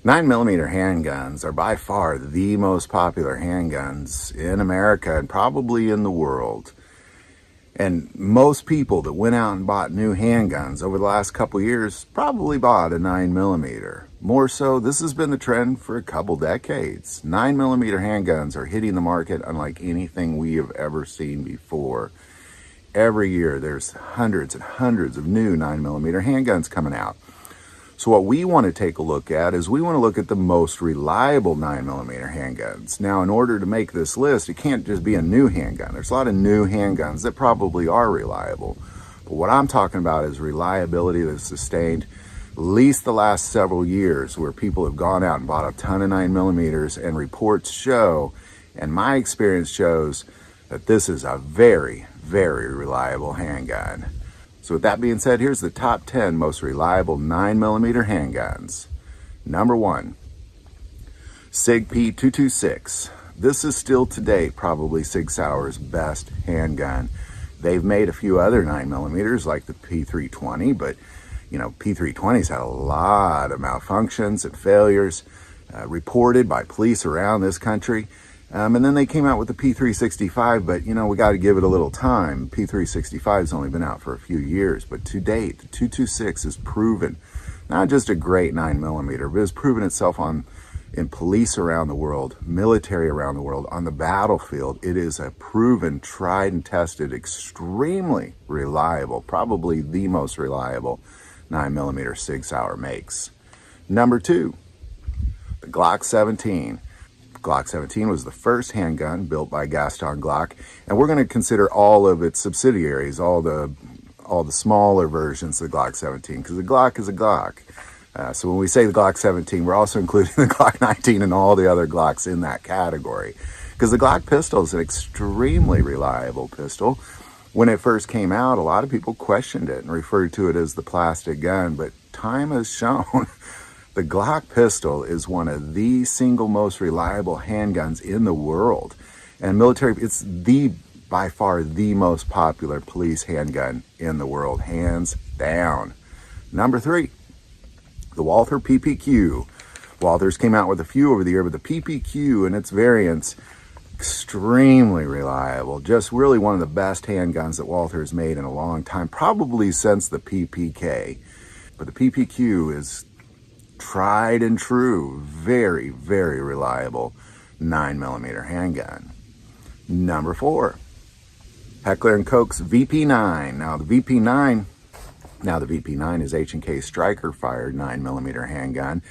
9mm handguns are by far the most popular handguns in America and probably in the world. And most people that went out and bought new handguns over the last couple years probably bought a 9mm. More so, this has been the trend for a couple decades. 9mm handguns are hitting the market unlike anything we have ever seen before. Every year there's hundreds and hundreds of new 9mm handguns coming out. So what we want to take a look at is we want to look at the most reliable 9mm handguns. Now, in order to make this list, it can't just be a new handgun. There's a lot of new handguns that probably are reliable. But what I'm talking about is reliability that's sustained at least the last several years, where people have gone out and bought a ton of 9mm, and reports show, and my experience shows, that this is a very, very reliable handgun. So with that being said, here's the top 10 most reliable 9mm handguns. Number 1, Sig P226. This is still today probably Sig Sauer's best handgun. They've made a few other 9mm like the P320, but you know, P320's had a lot of malfunctions and failures reported by police around this country. And then they came out with the P365, but you know, we got to give it a little time. P365's only been out for a few years, but to date, the 226 has proven not just a great 9mm, but has proven itself in police around the world, military around the world, on the battlefield. It is a proven, tried and tested, extremely reliable, probably the most reliable 9mm Sig Sauer makes. Number 2, the Glock 17. Glock 17 was the first handgun built by Gaston Glock, and we're going to consider all of its subsidiaries, all the smaller versions of the Glock 17, because the Glock is a Glock. So when we say the Glock 17, we're also including the Glock 19 and all the other Glocks in that category, because the Glock pistol is an extremely reliable pistol. When it first came out, a lot of people questioned it and referred to it as the plastic gun, but time has shown the Glock pistol is one of the single most reliable handguns in the world. And military, it's by far the most popular police handgun in the world, hands down. Number 3, the Walther PPQ. Walthers came out with a few over the year, but the PPQ and its variants, extremely reliable. Just really one of the best handguns that Walther has made in a long time, probably since the PPK. But the PPQ is tried and true, very, very reliable 9mm handgun. Number 4, Heckler and Koch's VP9. Now the VP9 is H&K striker fired 9mm handgun,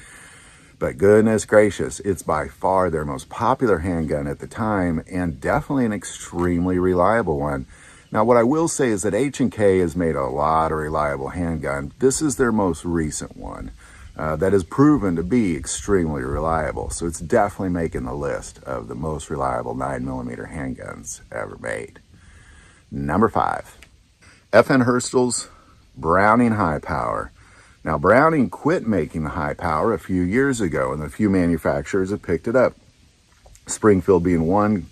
but goodness gracious, it's by far their most popular handgun at the time, and definitely an extremely reliable one. Now what I will say is that H&K has made a lot of reliable handgun. This is their most recent one. That has proven to be extremely reliable. So it's definitely making the list of the most reliable 9mm handguns ever made. Number 5, FN Herstal's Browning Hipower. Now Browning quit making the Hipower a few years ago, and a few manufacturers have picked it up. Springfield being one,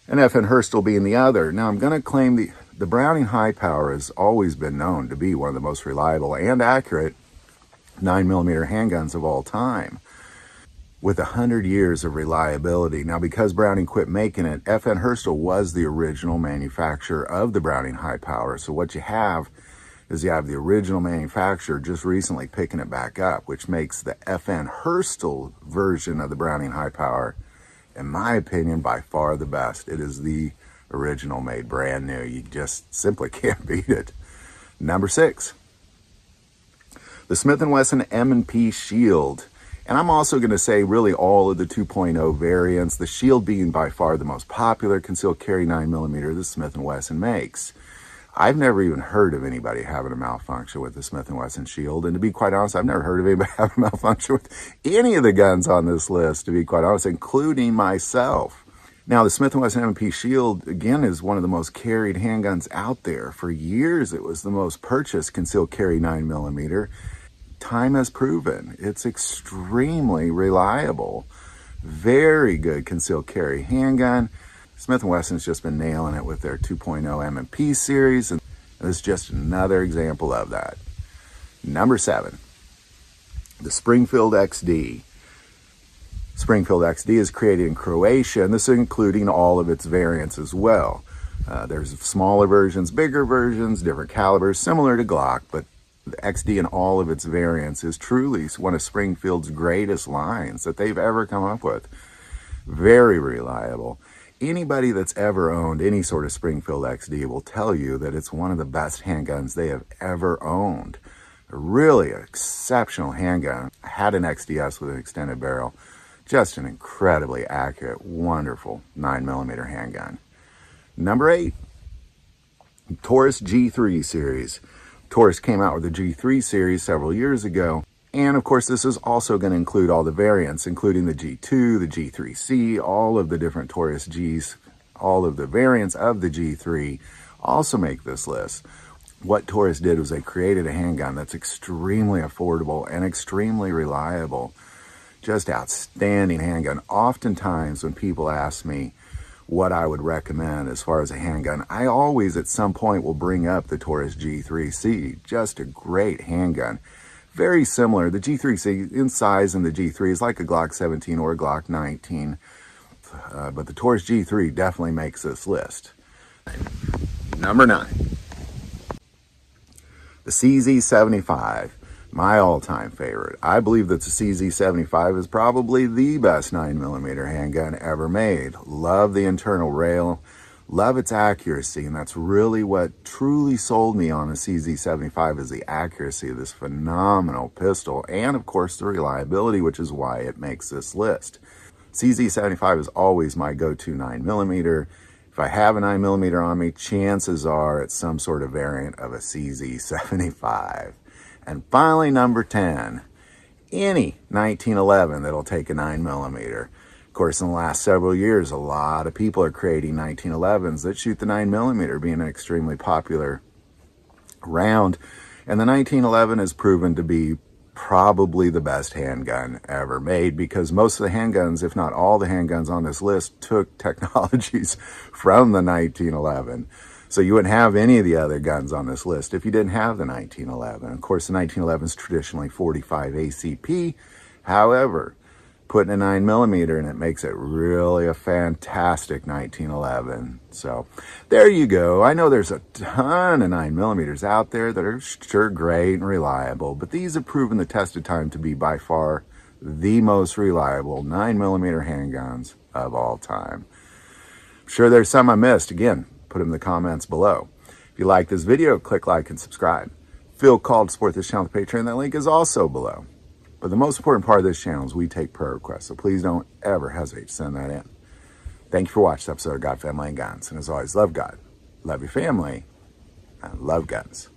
and FN Herstal being the other. Now I'm going to claim the Browning Hipower has always been known to be one of the most reliable and accurate 9mm handguns of all time, with 100 years of reliability. Now, because Browning quit making it, FN Herstal was the original manufacturer of the Browning Hipower. So what you have is you have the original manufacturer just recently picking it back up, which makes the FN Herstal version of the Browning Hipower, in my opinion, by far the best. It is the original, made brand new. You just simply can't beat it. Number 6, the Smith & Wesson M&P Shield. And I'm also going to say really all of the 2.0 variants, the Shield being by far the most popular concealed carry 9mm that Smith & Wesson makes. I've never even heard of anybody having a malfunction with the Smith & Wesson Shield. And to be quite honest, I've never heard of anybody having a malfunction with any of the guns on this list, to be quite honest, including myself. Now, the Smith & Wesson M&P Shield, again, is one of the most carried handguns out there. For years, it was the most purchased concealed carry 9mm. Time has proven it's extremely reliable. Very good concealed carry handgun. Smith & Wesson's just been nailing it with their 2.0 M&P series, and this is just another example of that. Number 7, the Springfield XD. Springfield XD is created in Croatia, and this is including all of its variants as well. There's smaller versions, bigger versions, different calibers, similar to Glock, but the XD in all of its variants is truly one of Springfield's greatest lines that they've ever come up with. Very reliable. Anybody that's ever owned any sort of Springfield XD will tell you that it's one of the best handguns they have ever owned. Really exceptional handgun. I had an XDS with an extended barrel. Just an incredibly accurate, wonderful 9mm handgun. Number 8, Taurus G3 series. Taurus came out with the G3 series several years ago. And of course, this is also going to include all the variants, including the G2, the G3C, all of the different Taurus Gs, all of the variants of the G3 also make this list. What Taurus did was they created a handgun that's extremely affordable and extremely reliable. Just outstanding handgun. Oftentimes when people ask me what I would recommend as far as a handgun, I always at some point will bring up the Taurus G3C. Just a great handgun. Very similar. The G3C in size and the G3 is like a Glock 17 or a Glock 19. But the Taurus G3 definitely makes this list. Number 9. The CZ75. My all-time favorite. I believe that the CZ75 is probably the best 9mm handgun ever made. Love the internal rail, love its accuracy, and that's really what truly sold me on the CZ75 is the accuracy of this phenomenal pistol, and of course the reliability, which is why it makes this list. CZ75 is always my go-to 9mm. If I have a 9mm on me, chances are it's some sort of variant of a CZ75. And finally, number 10, any 1911 that'll take a 9mm. Of course, in the last several years, a lot of people are creating 1911s that shoot the 9mm, being an extremely popular round. And the 1911 has proven to be probably the best handgun ever made, because most of the handguns, if not all the handguns on this list, took technologies from the 1911. So you wouldn't have any of the other guns on this list if you didn't have the 1911. Of course, the 1911 is traditionally 45 ACP. However, putting a 9mm in it makes it really a fantastic 1911. So there you go. I know there's a ton of 9mm out there that are sure great and reliable, but these have proven the test of time to be by far the most reliable 9mm handguns of all time. I'm sure there's some I missed. Again, put them in the comments below. If you like this video, click like and subscribe. Feel called to support this channel with Patreon. That link is also below. But the most important part of this channel is we take prayer requests, so please don't ever hesitate to send that in. Thank you for watching this episode of God, Family, and Guns. And as always, love God, love your family, and love guns.